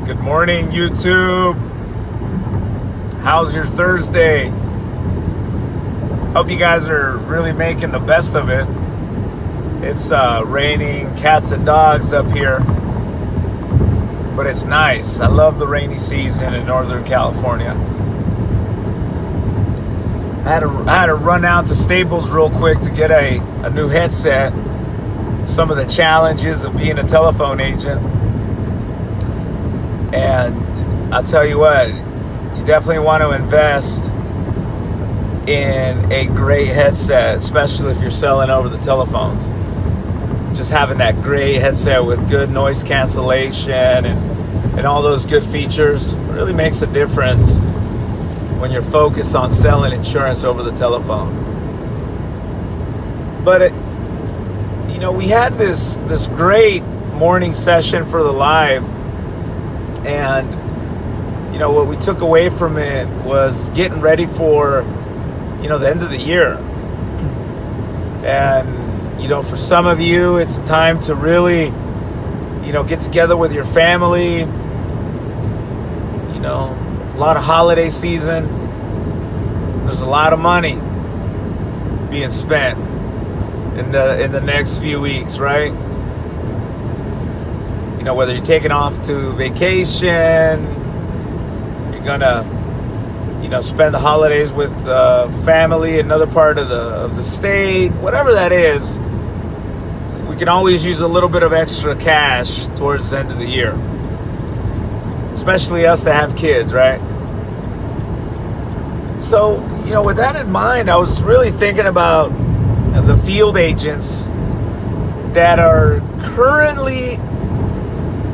Good morning, YouTube. How's your Thursday? Hope you guys are really making the best of it. It's raining cats and dogs up here, but it's nice. I love the rainy season in Northern California. I had to run out to Staples real quick to get a new headset. Some of the challenges of being a telephone agent. And I'll tell you what, you definitely want to invest in a great headset, especially if you're selling over the telephones. Just having that great headset with good noise cancellation and all those good features really makes a difference when you're focused on selling insurance over the telephone. But we had this great morning session for the live, and what we took away from it was getting ready for the end of the year. And for some of you, it's a time to really get together with your family. A lot of holiday season. There's a lot of money being spent in the next few weeks, right? Whether you're taking off to vacation, you're gonna spend the holidays with family in another part of the state, whatever that is. We can always use a little bit of extra cash towards the end of the year, especially us that have kids, right? So with that in mind, I was really thinking about the field agents that are currently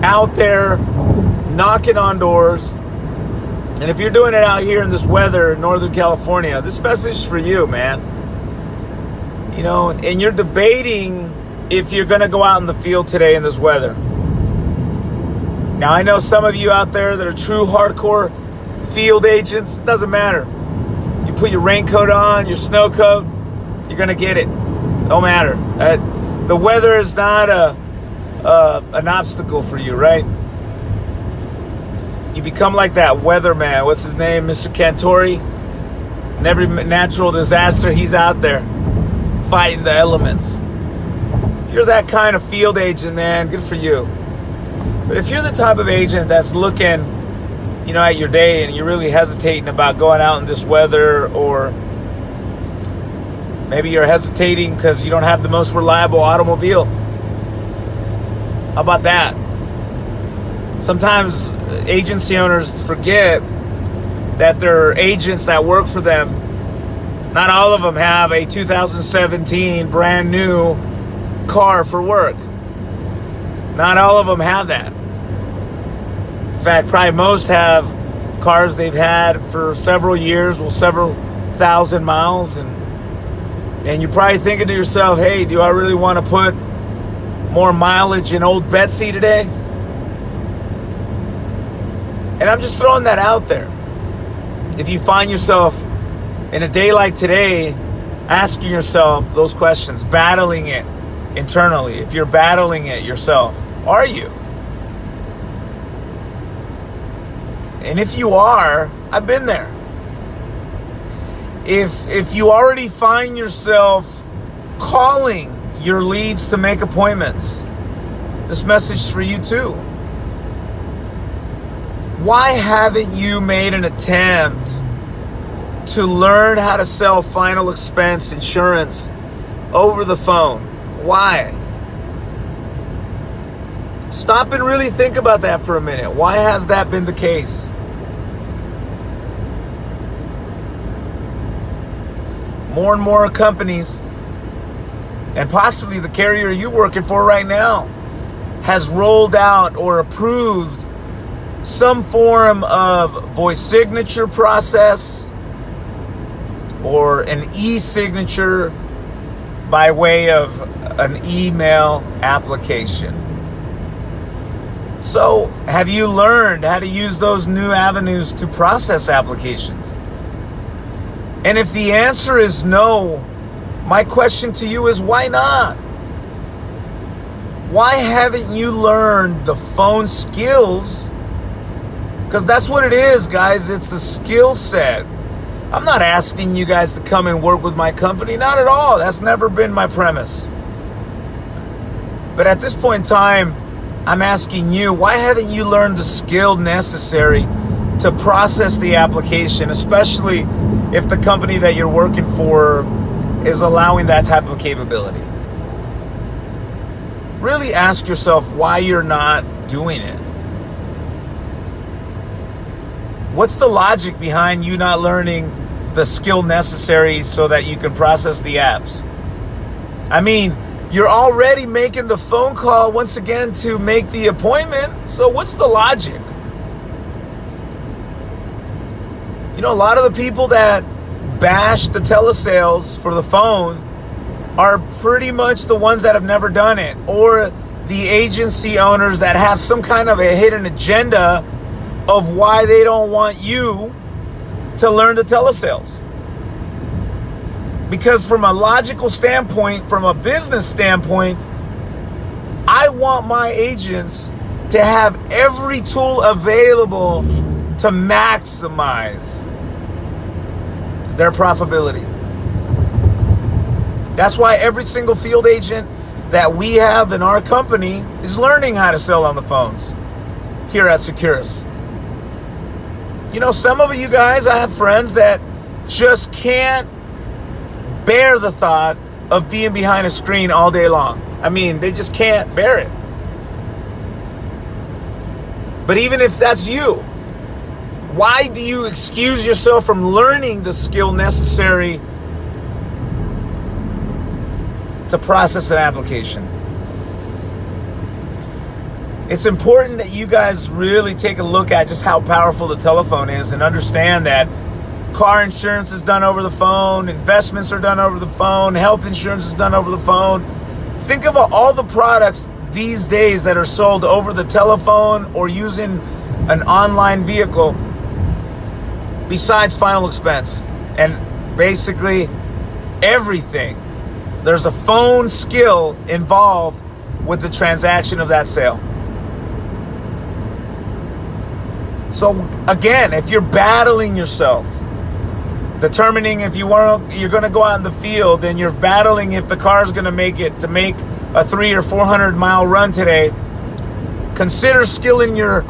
out there knocking on doors. And if you're doing it out here in this weather in Northern California, this message is for you, man. And you're debating if you're going to go out in the field today in this weather. Now, I know some of you out there that are true hardcore field agents. It doesn't matter. You put your raincoat on, your snow coat, you're going to get it. Don't matter. The weather is not an obstacle for you, right? You become like that weatherman. What's his name? Mr. Cantori. In every natural disaster, he's out there fighting the elements. If you're that kind of field agent, man, good for you. But if you're the type of agent that's looking, at your day and you're really hesitating about going out in this weather, or maybe you're hesitating because you don't have the most reliable automobile. How about that? Sometimes agency owners forget that their agents that work for them, not all of them have a 2017 brand new car for work. Not all of them have that. In fact, probably most have cars they've had for several years, several thousand miles, and you're probably thinking to yourself, hey, do I really want to put more mileage in old Betsy today? And I'm just throwing that out there. If you find yourself in a day like today, asking yourself those questions, battling it internally, if you're battling it yourself, are you? And if you are, I've been there. If you already find yourself calling your leads to make appointments, this message is for you too. Why haven't you made an attempt to learn how to sell final expense insurance over the phone? Why? Stop and really think about that for a minute. Why has that been the case? More and more companies, and possibly the carrier you're working for right now, has rolled out or approved some form of voice signature process or an e-signature by way of an email application. So, have you learned how to use those new avenues to process applications? And if the answer is no, my question to you is, why not? Why haven't you learned the phone skills Because that's what it is, guys. It's a skill set. I'm not asking you guys to come and work with my company. Not at all. That's never been my premise. But at this point in time, I'm asking you, why haven't you learned the skill necessary to process the application, especially if the company that you're working for is allowing that type of capability? Really ask yourself why you're not doing it. What's the logic behind you not learning the skill necessary so that you can process the apps? I mean, you're already making the phone call once again to make the appointment. So what's the logic? You know, a lot of the people that bash the telesales for the phone are pretty much the ones that have never done it, or the agency owners that have some kind of a hidden agenda of why they don't want you to learn the telesales. Because from a logical standpoint, from a business standpoint, I want my agents to have every tool available to maximize their profitability. That's why every single field agent that we have in our company is learning how to sell on the phones here at Securus. You know, some of you guys, I have friends that just can't bear the thought of being behind a screen all day long. I mean, they just can't bear it. But even if that's you, why do you excuse yourself from learning the skill necessary to process an application? It's important that you guys really take a look at just how powerful the telephone is and understand that car insurance is done over the phone, investments are done over the phone, health insurance is done over the phone. Think about all the products these days that are sold over the telephone or using an online vehicle besides final expense. And basically everything. There's a phone skill involved with the transaction of that sale. So again, if you're battling yourself, determining if you're going to go out in the field and you're battling if the car's going to make it to make a 300 or 400 mile run today, consider skilling your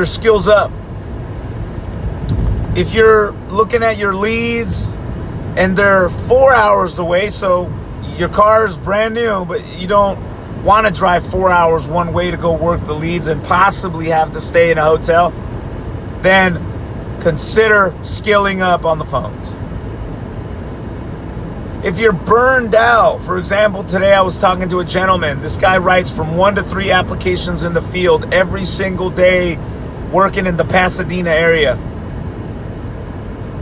skills up. If you're looking at your leads and they're 4 hours away, so your car is brand new, but you don't want to drive 4 hours one way to go work the leads and possibly have to stay in a hotel, then consider skilling up on the phones. If you're burned out, for example, today I was talking to a gentleman. This guy writes from 1 to 3 applications in the field every single day, working in the Pasadena area.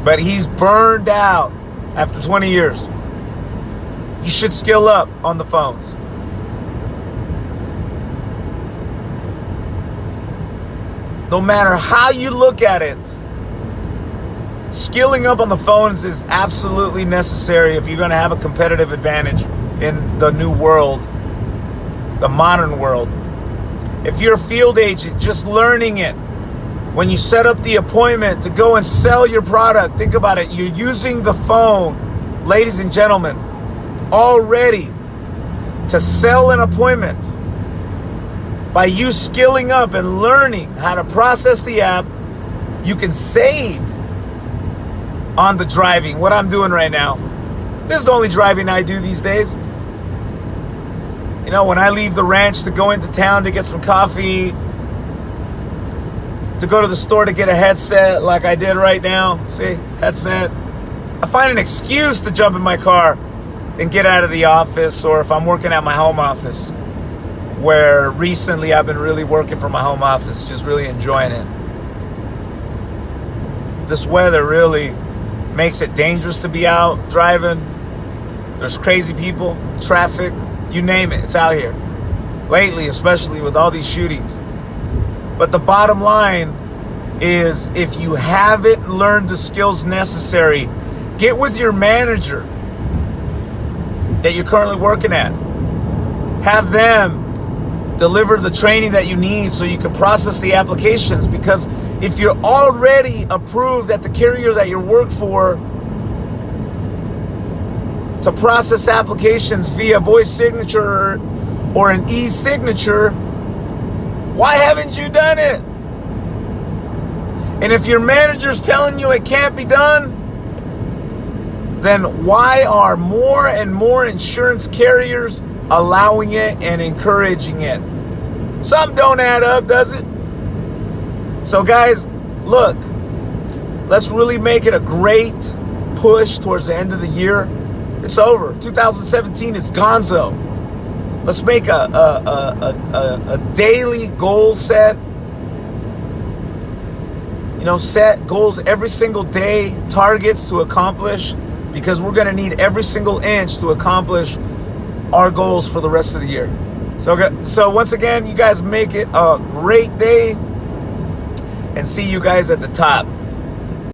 But he's burned out after 20 years. You should skill up on the phones. No matter how you look at it, skilling up on the phones is absolutely necessary if you're going to have a competitive advantage in the new world, the modern world. If you're a field agent, just learning it. When you set up the appointment to go and sell your product, think about it. You're using the phone, ladies and gentlemen, already to sell an appointment. By you skilling up and learning how to process the app, you can save on the driving. What I'm doing right now, this is the only driving I do these days. You know, when I leave the ranch to go into town to get some coffee, to go to the store to get a headset like I did right now, see, headset, I find an excuse to jump in my car and get out of the office, or if I'm working at my home office, where recently I've been really working from my home office, just really enjoying it. This weather really makes it dangerous to be out driving. There's crazy people, traffic, you name it, it's out here. Lately, especially with all these shootings. But the bottom line is, if you haven't learned the skills necessary, get with your manager that you're currently working at. Have them deliver the training that you need so you can process the applications. Because if you're already approved at the carrier that you work for to process applications via voice signature or an e-signature, why haven't you done it? And if your manager's telling you it can't be done, then why are more and more insurance carriers allowing it and encouraging it? Something don't add up, does it? So guys, look, let's really make it a great push towards the end of the year. It's over. 2017 is gonzo. Let's make a daily goal set. You know, set goals every single day, targets to accomplish, because we're going to need every single inch to accomplish our goals for the rest of the year. So once again, you guys make it a great day, and see you guys at the top.